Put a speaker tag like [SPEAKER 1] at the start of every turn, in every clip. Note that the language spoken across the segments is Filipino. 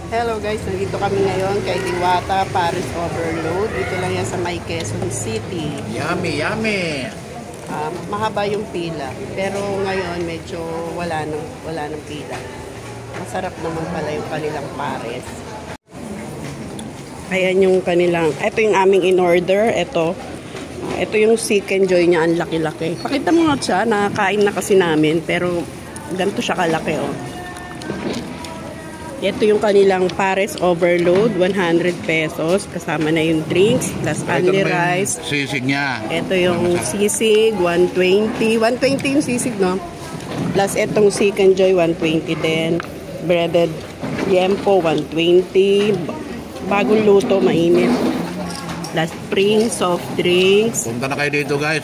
[SPEAKER 1] Hello guys, nandito kami ngayon kay Diwata Paris Overload. Dito lang yan sa May Quezon City.
[SPEAKER 2] Yummy, yummy!
[SPEAKER 1] Mahaba yung pila. Pero ngayon medyo wala nang pila. Masarap naman pala yung kanilang Paris. Ayan yung kanilang, ito yung aming in-order. Ito yung Seek and Joy niya, ang laki-laki. Pakita mo nga siya, nakakain na kasi namin. Pero ganito siya kalaki, oh. Ito yung kanilang Paris Overload, 100 pesos. Kasama na yung drinks, plus only rice.
[SPEAKER 2] Sisig niya.
[SPEAKER 1] Ito yung sisig, 120. 120 yung sisig, no? Plus itong Seek and Joy, 120 din. Breaded liempo, 120. Bagong luto, mainit. Plus spring, soft drinks.
[SPEAKER 2] Punta na kayo dito guys.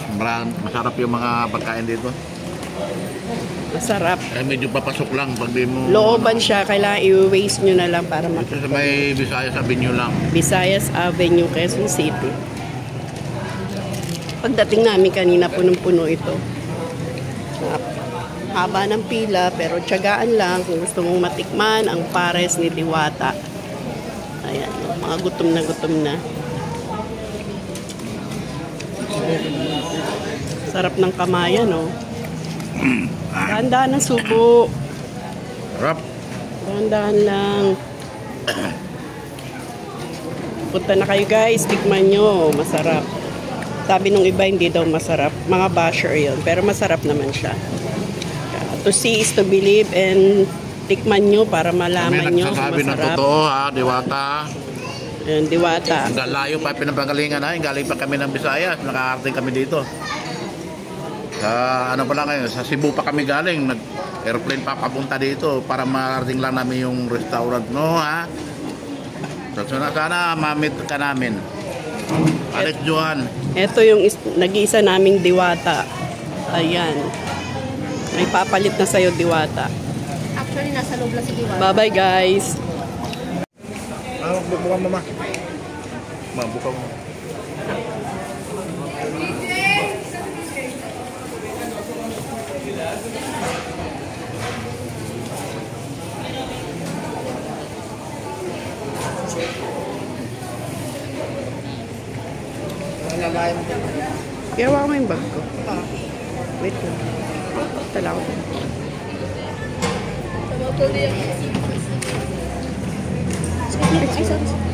[SPEAKER 2] Masarap yung mga pagkain dito.
[SPEAKER 1] Masarap.
[SPEAKER 2] Medyo papasok lang pag di mo...
[SPEAKER 1] Looban siya, kailangan i-waste nyo na lang para
[SPEAKER 2] makita. May Visayas Avenue lang.
[SPEAKER 1] Visayas Avenue, Quezon City. Pagdating namin kanina, punong-puno ito. Haba ng pila, pero tiyagaan lang kung gusto mong matikman ang Pares ni Diwata. Ayan, mga gutom na. Sarap ng kamayan, no? Dahan-dahan ng subo.
[SPEAKER 2] Sarap.
[SPEAKER 1] Dahan-dahan lang. Punta na kayo guys, tikman nyo. Masarap. Sabi nung iba hindi daw masarap. Mga basher yun. Pero masarap naman siya. To see is to believe, and tikman nyo para malaman nyo.
[SPEAKER 2] Kami nagsasabi ng totoo ha, Diwata.
[SPEAKER 1] Ayan, Diwata.
[SPEAKER 2] Layo pa pinapagalingan ha. Galing pa kami ng Visayas. Nakakarating kami dito. Ano pala ngayon, sa Cebu pa kami galing, nag-airplane pa papunta dito para marating lang namin yung restaurant, no ha? So, sana ma-meet ka namin. Alex Johan. Ito yung
[SPEAKER 1] nag-iisa naming Diwata. Ayan. May papalit na sa'yo, Diwata.
[SPEAKER 3] Actually, nasa loob lang si Diwata.
[SPEAKER 1] Bye-bye guys.
[SPEAKER 2] Buka mo ma. Buka mo.
[SPEAKER 1] Gawa mo yung bag ko. Wait lang. Tala ko.
[SPEAKER 3] Ay, sorry.